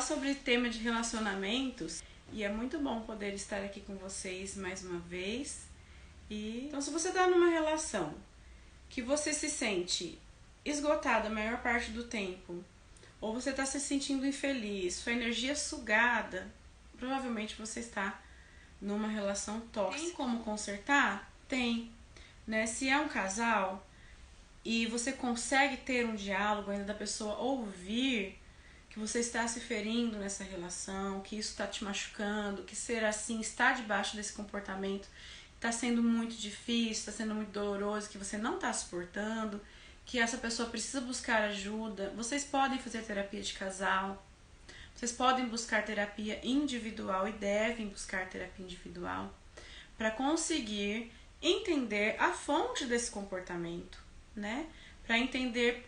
falar sobre tema de relacionamentos e é muito bom poder estar aqui com vocês mais uma vez. Então, se você está numa relação que você se sente esgotado a maior parte do tempo, ou você está se sentindo infeliz, sua energia sugada, provavelmente você está numa relação tóxica. Tem como consertar? Tem, né? Se é um casal e você consegue ter um diálogo ainda da pessoa ouvir que você está se ferindo nessa relação, que isso está te machucando, que ser assim, estar debaixo desse comportamento está sendo muito difícil, está sendo muito doloroso, que você não está suportando, que essa pessoa precisa buscar ajuda. Vocês podem fazer terapia de casal, vocês podem buscar terapia individual e devem buscar terapia individual para conseguir entender a fonte desse comportamento, né? Para entender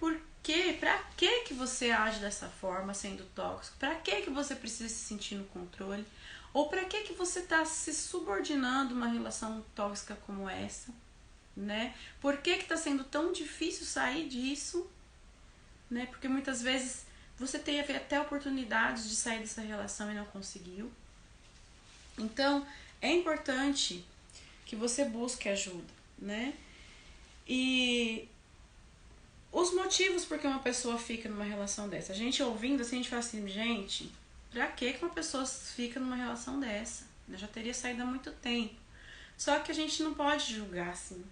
para que você age dessa forma, sendo tóxico, para que você precisa se sentir no controle, ou para que você está se subordinando uma relação tóxica como essa, né? Por que está sendo tão difícil sair disso, né? Porque muitas vezes você teve até oportunidades de sair dessa relação e não conseguiu. Então, é importante que você busque ajuda, né? E os motivos por que uma pessoa fica numa relação dessa. A gente ouvindo assim, a gente fala assim, gente, pra que uma pessoa fica numa relação dessa? Eu já teria saído há muito tempo. Só que a gente não pode julgar assim,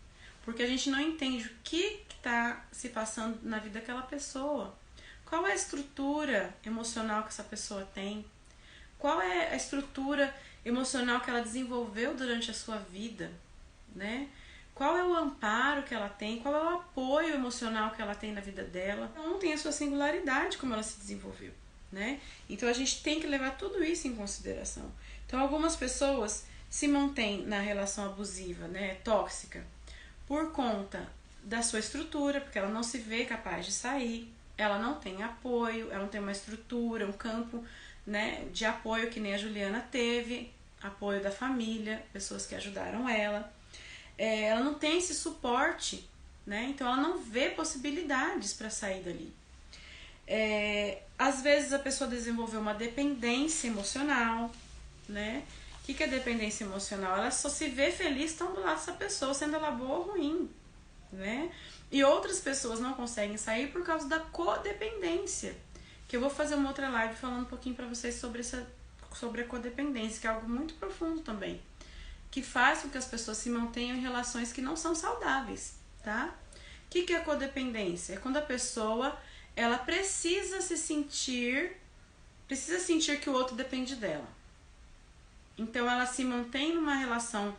porque a gente não entende o que está se passando na vida daquela pessoa. Qual é a estrutura emocional que essa pessoa tem? Qual é a estrutura emocional que ela desenvolveu durante a sua vida, né? Qual é o amparo que ela tem? Qual é o apoio emocional que ela tem na vida dela? Ela não tem a sua singularidade, como ela se desenvolveu, né? Então a gente tem que levar tudo isso em consideração. Então algumas pessoas se mantêm na relação abusiva, né, tóxica, por conta da sua estrutura, porque ela não se vê capaz de sair, ela não tem apoio, ela não tem uma estrutura, um campo, né, de apoio que nem a Juliana teve, apoio da família, pessoas que ajudaram ela. Ela não tem esse suporte, né? Então ela não vê possibilidades para sair dali. Às vezes a pessoa desenvolveu uma dependência emocional, né? O que é dependência emocional? Ela só se vê feliz estando do lado dessa pessoa, sendo ela boa ou ruim, né? E outras pessoas não conseguem sair por causa da codependência, que eu vou fazer uma outra live falando um pouquinho para vocês sobre a codependência, que é algo muito profundo também, que faz com que as pessoas se mantenham em relações que não são saudáveis, tá? O que é a codependência? É quando a pessoa, ela precisa sentir que o outro depende dela. Então ela se mantém numa relação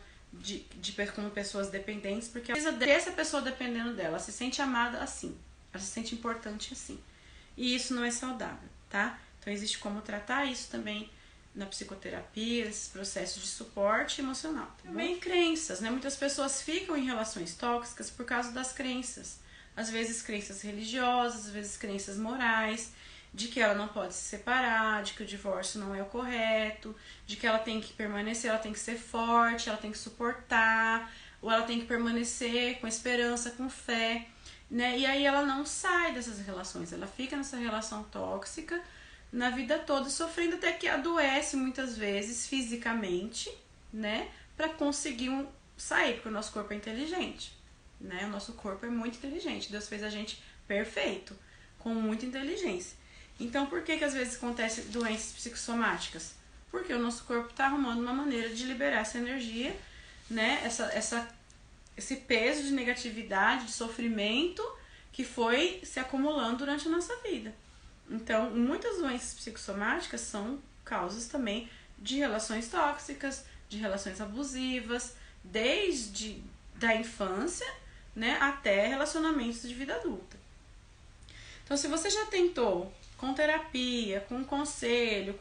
com pessoas dependentes, porque ela precisa ter essa pessoa dependendo dela, ela se sente amada assim, ela se sente importante assim. E isso não é saudável, tá? Então existe como tratar isso também na psicoterapia, esses processos de suporte emocional. Tá? Também crenças, né? Muitas pessoas ficam em relações tóxicas por causa das crenças. Às vezes crenças religiosas, às vezes crenças morais, de que ela não pode se separar, de que o divórcio não é o correto, de que ela tem que permanecer, ela tem que ser forte, ela tem que suportar, ou ela tem que permanecer com esperança, com fé, né? E aí ela não sai dessas relações, ela fica nessa relação tóxica na vida toda, sofrendo até que adoece muitas vezes fisicamente, né, para conseguir sair, porque o nosso corpo é inteligente, né, o nosso corpo é muito inteligente, Deus fez a gente perfeito, com muita inteligência. Então por que às vezes acontecem doenças psicossomáticas? Porque o nosso corpo está arrumando uma maneira de liberar essa energia, né, esse peso de negatividade, de sofrimento que foi se acumulando durante a nossa vida. Então, muitas doenças psicossomáticas são causas também de relações tóxicas, de relações abusivas, desde da infância, né, até relacionamentos de vida adulta. Então, se você já tentou com terapia, com conselho,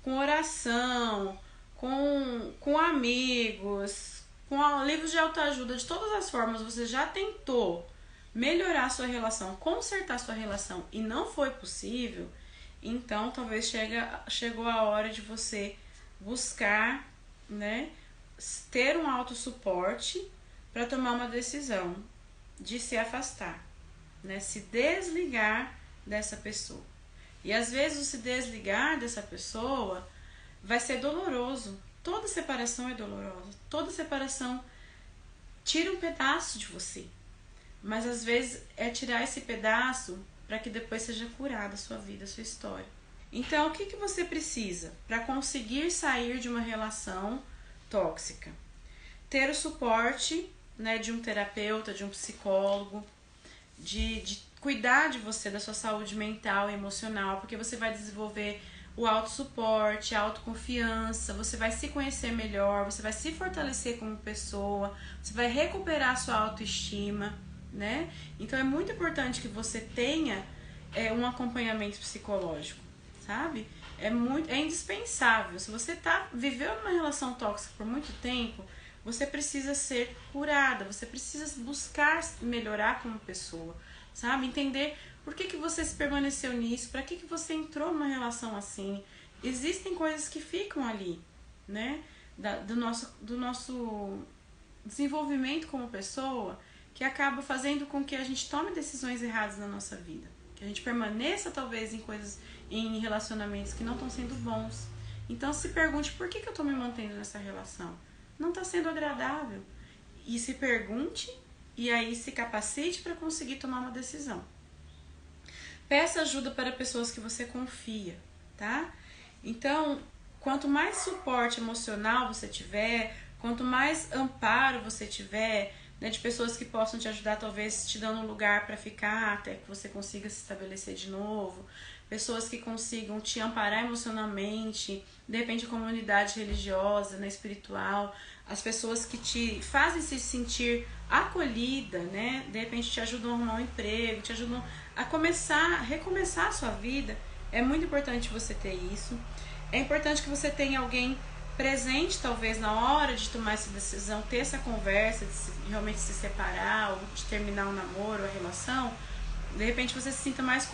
com oração, com amigos, com livros de autoajuda, de todas as formas, você já tentou melhorar a sua relação, consertar a sua relação e não foi possível, então talvez chegou a hora de você buscar, né, ter um autossuporte para tomar uma decisão de se afastar, né, se desligar dessa pessoa. E às vezes o se desligar dessa pessoa vai ser doloroso. Toda separação é dolorosa. Toda separação tira um pedaço de você. Mas às vezes é tirar esse pedaço para que depois seja curada a sua vida, a sua história. Então, o que você precisa para conseguir sair de uma relação tóxica? Ter o suporte, né, de um terapeuta, de um psicólogo, de cuidar de você, da sua saúde mental e emocional, porque você vai desenvolver o autossuporte, a autoconfiança, você vai se conhecer melhor, você vai se fortalecer como pessoa, você vai recuperar a sua autoestima, né? Então é muito importante que você tenha um acompanhamento psicológico, sabe? É indispensável. Se você viveu numa relação tóxica por muito tempo, você precisa ser curada, você precisa buscar melhorar como pessoa, sabe? Entender por que você se permaneceu nisso, para que você entrou numa relação assim. Existem coisas que ficam ali, né? Do nosso desenvolvimento como pessoa, que acaba fazendo com que a gente tome decisões erradas na nossa vida. Que a gente permaneça talvez em relacionamentos que não estão sendo bons. Então se pergunte, por que eu estou me mantendo nessa relação? Não está sendo agradável. E se pergunte e aí se capacite para conseguir tomar uma decisão. Peça ajuda para pessoas que você confia, tá? Então, quanto mais suporte emocional você tiver, quanto mais amparo você tiver, né, de pessoas que possam te ajudar, talvez te dando um lugar para ficar até que você consiga se estabelecer de novo, pessoas que consigam te amparar emocionalmente, de repente a comunidade religiosa, né, espiritual, as pessoas que te fazem se sentir acolhida, né, de repente te ajudam a arrumar um emprego, te ajudam a recomeçar a sua vida. É muito importante você ter isso. É importante que você tenha alguém presente, talvez, na hora de tomar essa decisão, ter essa conversa, de realmente se separar, ou de terminar o namoro, a relação. De repente você se sinta mais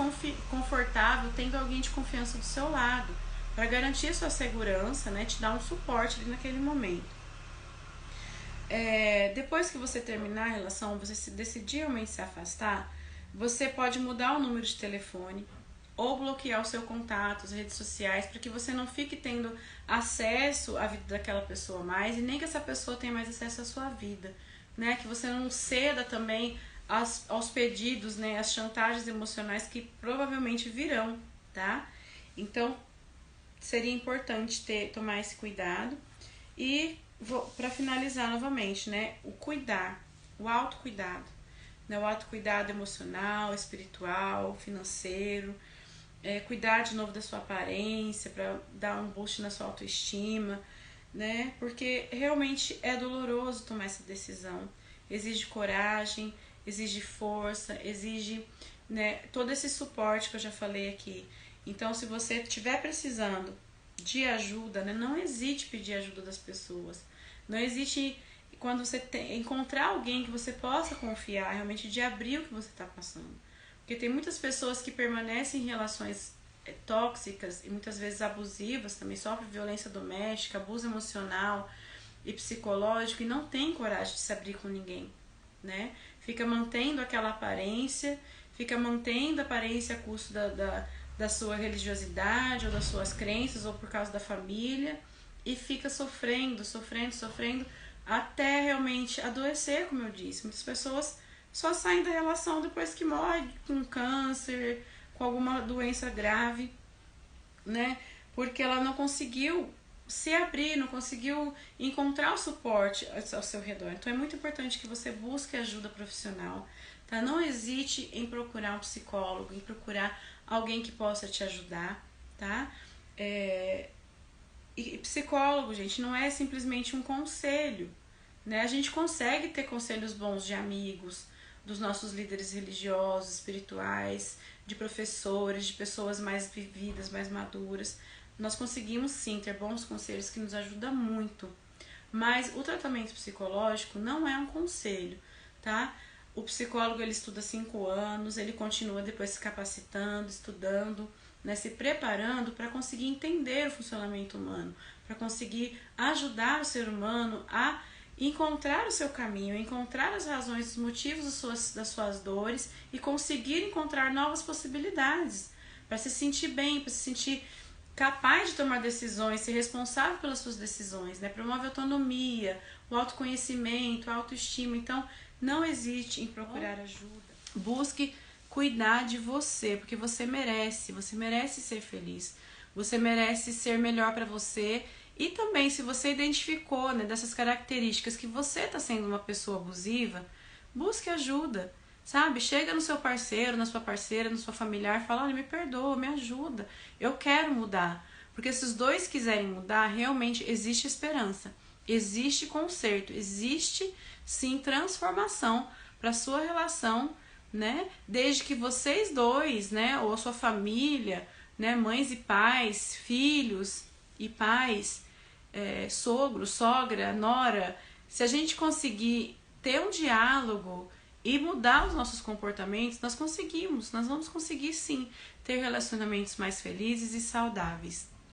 confortável tendo alguém de confiança do seu lado, para garantir a sua segurança, né, te dar um suporte ali naquele momento. Depois que você terminar a relação, você se decidir realmente se afastar, você pode mudar o número de telefone ou bloquear o seu contato, as redes sociais, para que você não fique tendo acesso à vida daquela pessoa mais, e nem que essa pessoa tenha mais acesso à sua vida, né? Que você não ceda também aos pedidos, né? Às chantagens emocionais que provavelmente virão, tá? Então, seria importante tomar esse cuidado. E, para finalizar novamente, né? O autocuidado. Né? O autocuidado emocional, espiritual, financeiro. Cuidar de novo da sua aparência, para dar um boost na sua autoestima, né? Porque realmente é doloroso tomar essa decisão. Exige coragem, exige força, exige, né, todo esse suporte que eu já falei aqui. Então, se você estiver precisando de ajuda, né, não hesite em pedir ajuda das pessoas. Não hesite quando você encontrar alguém que você possa confiar, realmente de abrir o que você está passando. Porque tem muitas pessoas que permanecem em relações tóxicas e muitas vezes abusivas, também sofrem violência doméstica, abuso emocional e psicológico, e não tem coragem de se abrir com ninguém, né? Fica mantendo aquela aparência, fica mantendo a aparência a custo da sua religiosidade ou das suas crenças ou por causa da família, e fica sofrendo até realmente adoecer, como eu disse. Muitas pessoas só saem da relação depois que morre, com câncer, com alguma doença grave, né? Porque ela não conseguiu se abrir, não conseguiu encontrar o suporte ao seu redor. Então é muito importante que você busque ajuda profissional, tá? Não hesite em procurar um psicólogo, em procurar alguém que possa te ajudar, tá? E psicólogo, gente, não é simplesmente um conselho, né? A gente consegue ter conselhos bons de amigos, dos nossos líderes religiosos, espirituais, de professores, de pessoas mais vividas, mais maduras. Nós conseguimos sim ter bons conselhos que nos ajudam muito. Mas o tratamento psicológico não é um conselho, tá? O psicólogo, ele estuda 5 anos, ele continua depois se capacitando, estudando, né, se preparando para conseguir entender o funcionamento humano, para conseguir ajudar o ser humano a encontrar o seu caminho, encontrar as razões, os motivos das suas dores e conseguir encontrar novas possibilidades para se sentir bem, para se sentir capaz de tomar decisões, ser responsável pelas suas decisões, né? Promove a autonomia, o autoconhecimento, a autoestima. Então, não hesite em procurar ajuda. Busque cuidar de você, porque você merece ser feliz, você merece ser melhor para você. E também, se você identificou, né, dessas características que você está sendo uma pessoa abusiva, busque ajuda, sabe? Chega no seu parceiro, na sua parceira, no seu familiar, fala, olha, me perdoa, me ajuda, eu quero mudar. Porque se os dois quiserem mudar, realmente existe esperança, existe conserto, existe sim transformação para a sua relação, né? Desde que vocês dois, né, ou a sua família, né, mães e pais, filhos e pais, sogro, sogra, nora, se a gente conseguir ter um diálogo e mudar os nossos comportamentos, nós vamos conseguir sim ter relacionamentos mais felizes e saudáveis.